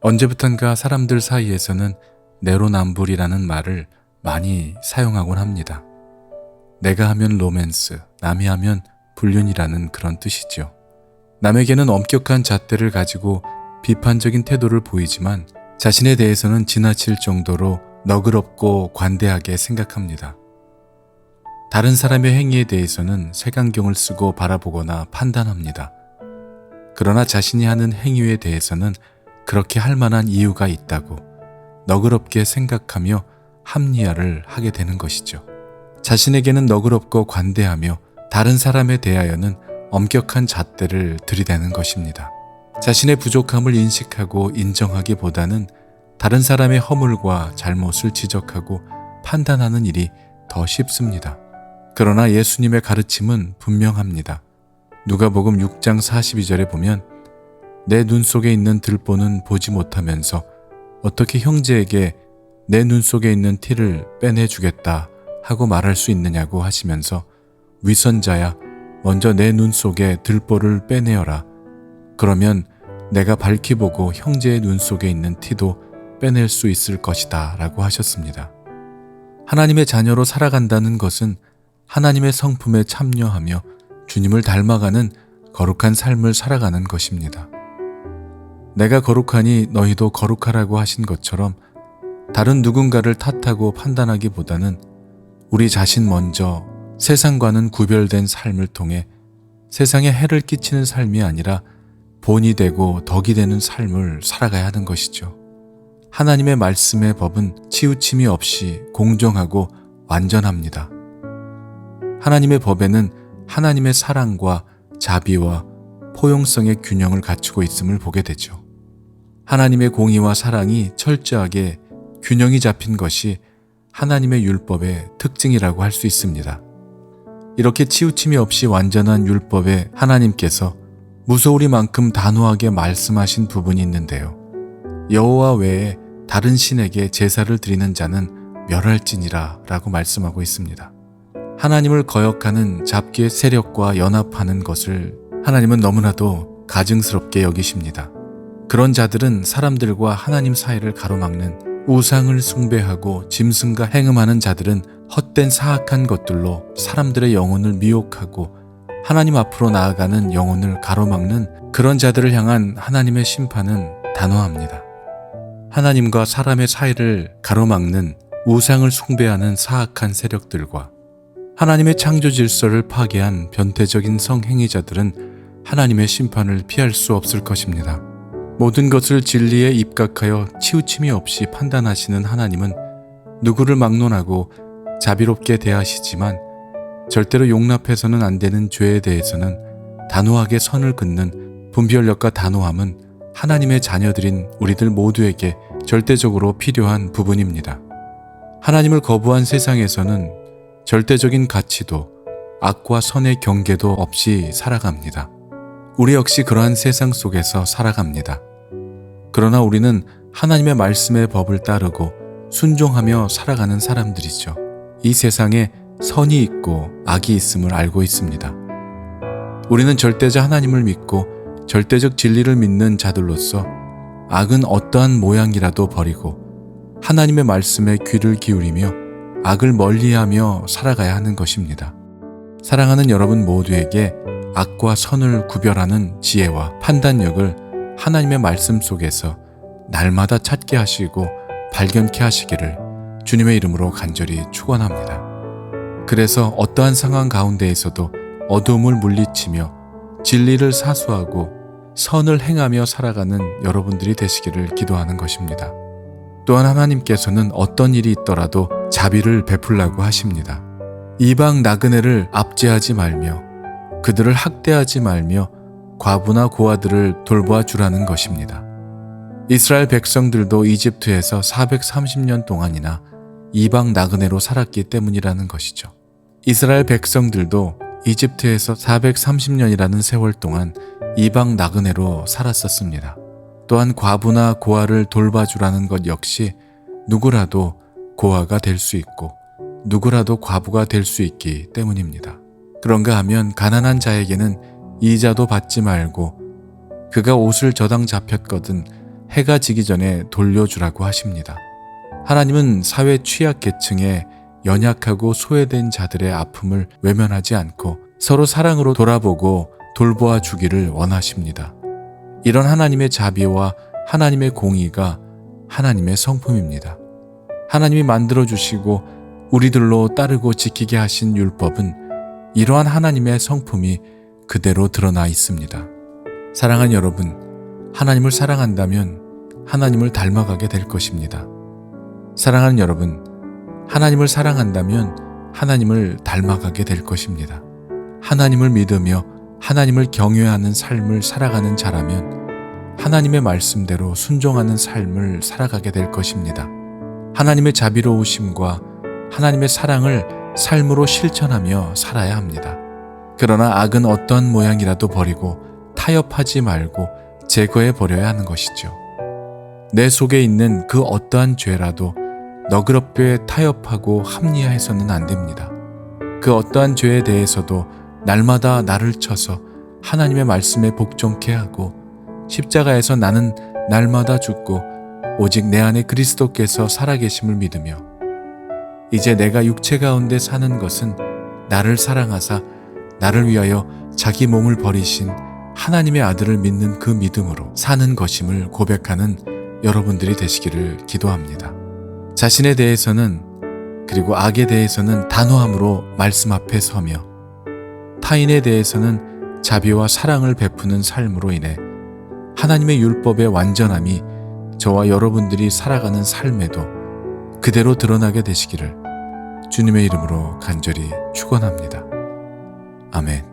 언제부턴가 사람들 사이에서는 내로남불이라는 말을 많이 사용하곤 합니다. 내가 하면 로맨스, 남이 하면 불륜이라는 그런 뜻이죠. 남에게는 엄격한 잣대를 가지고 비판적인 태도를 보이지만 자신에 대해서는 지나칠 정도로 너그럽고 관대하게 생각합니다. 다른 사람의 행위에 대해서는 색안경을 쓰고 바라보거나 판단합니다. 그러나 자신이 하는 행위에 대해서는 그렇게 할 만한 이유가 있다고 너그럽게 생각하며 합리화를 하게 되는 것이죠. 자신에게는 너그럽고 관대하며 다른 사람에 대하여는 엄격한 잣대를 들이대는 것입니다. 자신의 부족함을 인식하고 인정하기보다는 다른 사람의 허물과 잘못을 지적하고 판단하는 일이 더 쉽습니다. 그러나 예수님의 가르침은 분명합니다. 누가복음 6장 42절에 보면 내 눈 속에 있는 들보는 보지 못하면서 어떻게 형제에게 내 눈 속에 있는 티를 빼내주겠다 하고 말할 수 있느냐고 하시면서 위선자야 먼저 내 눈 속에 들보를 빼내어라. 그러면 내가 밝히 보고 형제의 눈 속에 있는 티도 빼낼 수 있을 것이다 라고 하셨습니다. 하나님의 자녀로 살아간다는 것은 하나님의 성품에 참여하며 주님을 닮아가는 거룩한 삶을 살아가는 것입니다. 내가 거룩하니 너희도 거룩하라고 하신 것처럼 다른 누군가를 탓하고 판단하기보다는 우리 자신 먼저 세상과는 구별된 삶을 통해 세상에 해를 끼치는 삶이 아니라 본이 되고 덕이 되는 삶을 살아가야 하는 것이죠. 하나님의 말씀의 법은 치우침이 없이 공정하고 완전합니다. 하나님의 법에는 하나님의 사랑과 자비와 포용성의 균형을 갖추고 있음을 보게 되죠. 하나님의 공의와 사랑이 철저하게 균형이 잡힌 것이 하나님의 율법의 특징이라고 할 수 있습니다. 이렇게 치우침이 없이 완전한 율법에 하나님께서 무소울이만큼 단호하게 말씀하신 부분이 있는데요. 여호와 외에 다른 신에게 제사를 드리는 자는 멸할지니라 라고 말씀하고 있습니다. 하나님을 거역하는 잡귀의 세력과 연합하는 것을 하나님은 너무나도 가증스럽게 여기십니다. 그런 자들은 사람들과 하나님 사이를 가로막는 우상을 숭배하고 짐승과 행음하는 자들은 헛된 사악한 것들로 사람들의 영혼을 미혹하고 하나님 앞으로 나아가는 영혼을 가로막는 그런 자들을 향한 하나님의 심판은 단호합니다. 하나님과 사람의 사이를 가로막는 우상을 숭배하는 사악한 세력들과 하나님의 창조 질서를 파괴한 변태적인 성행위자들은 하나님의 심판을 피할 수 없을 것입니다. 모든 것을 진리에 입각하여 치우침이 없이 판단하시는 하나님은 누구를 막론하고 자비롭게 대하시지만 절대로 용납해서는 안 되는 죄에 대해서는 단호하게 선을 긋는 분별력과 단호함은 하나님의 자녀들인 우리들 모두에게 절대적으로 필요한 부분입니다. 하나님을 거부한 세상에서는 절대적인 가치도 악과 선의 경계도 없이 살아갑니다. 우리 역시 그러한 세상 속에서 살아갑니다. 그러나 우리는 하나님의 말씀의 법을 따르고 순종하며 살아가는 사람들이죠. 이 세상에 선이 있고 악이 있음을 알고 있습니다. 우리는 절대자 하나님을 믿고 절대적 진리를 믿는 자들로서 악은 어떠한 모양이라도 버리고 하나님의 말씀에 귀를 기울이며 악을 멀리하며 살아가야 하는 것입니다. 사랑하는 여러분 모두에게 악과 선을 구별하는 지혜와 판단력을 하나님의 말씀 속에서 날마다 찾게 하시고 발견케 하시기를 주님의 이름으로 간절히 축원합니다. 그래서 어떠한 상황 가운데에서도 어두움을 물리치며 진리를 사수하고 선을 행하며 살아가는 여러분들이 되시기를 기도하는 것입니다. 또한 하나님께서는 어떤 일이 있더라도 자비를 베풀라고 하십니다. 이방 나그네를 압제하지 말며 그들을 학대하지 말며 과부나 고아들을 돌보아 주라는 것입니다. 이스라엘 백성들도 이집트에서 430년 동안이나 이방 나그네로 살았기 때문이라는 것이죠. 이스라엘 백성들도 이집트에서 430년이라는 세월 동안 이방 나그네로 살았었습니다. 또한 과부나 고아를 돌봐주라는 것 역시 누구라도 고아가 될 수 있고 누구라도 과부가 될 수 있기 때문입니다. 그런가 하면 가난한 자에게는 이자도 받지 말고 그가 옷을 저당 잡혔거든 해가 지기 전에 돌려주라고 하십니다. 하나님은 사회 취약계층의 연약하고 소외된 자들의 아픔을 외면하지 않고 서로 사랑으로 돌아보고 돌보아 주기를 원하십니다. 이런 하나님의 자비와 하나님의 공의가 하나님의 성품입니다. 하나님이 만들어주시고 우리들로 따르고 지키게 하신 율법은 이러한 하나님의 성품이 그대로 드러나 있습니다. 사랑하는 여러분, 하나님을 사랑한다면 하나님을 닮아가게 될 것입니다. 사랑하는 여러분, 하나님을 사랑한다면 하나님을 닮아가게 될 것입니다. 하나님을 믿으며 하나님을 경외하는 삶을 살아가는 자라면 하나님의 말씀대로 순종하는 삶을 살아가게 될 것입니다. 하나님의 자비로우심과 하나님의 사랑을 삶으로 실천하며 살아야 합니다. 그러나 악은 어떠한 모양이라도 버리고 타협하지 말고 제거해 버려야 하는 것이죠. 내 속에 있는 그 어떠한 죄라도 너그럽게 타협하고 합리화해서는 안 됩니다. 그 어떠한 죄에 대해서도 날마다 나를 쳐서 하나님의 말씀에 복종케 하고 십자가에서 나는 날마다 죽고 오직 내 안에 그리스도께서 살아계심을 믿으며 이제 내가 육체 가운데 사는 것은 나를 사랑하사 나를 위하여 자기 몸을 버리신 하나님의 아들을 믿는 그 믿음으로 사는 것임을 고백하는 여러분들이 되시기를 기도합니다. 자신에 대해서는 그리고 악에 대해서는 단호함으로 말씀 앞에 서며 타인에 대해서는 자비와 사랑을 베푸는 삶으로 인해 하나님의 율법의 완전함이 저와 여러분들이 살아가는 삶에도 그대로 드러나게 되시기를 주님의 이름으로 간절히 축원합니다. 아멘.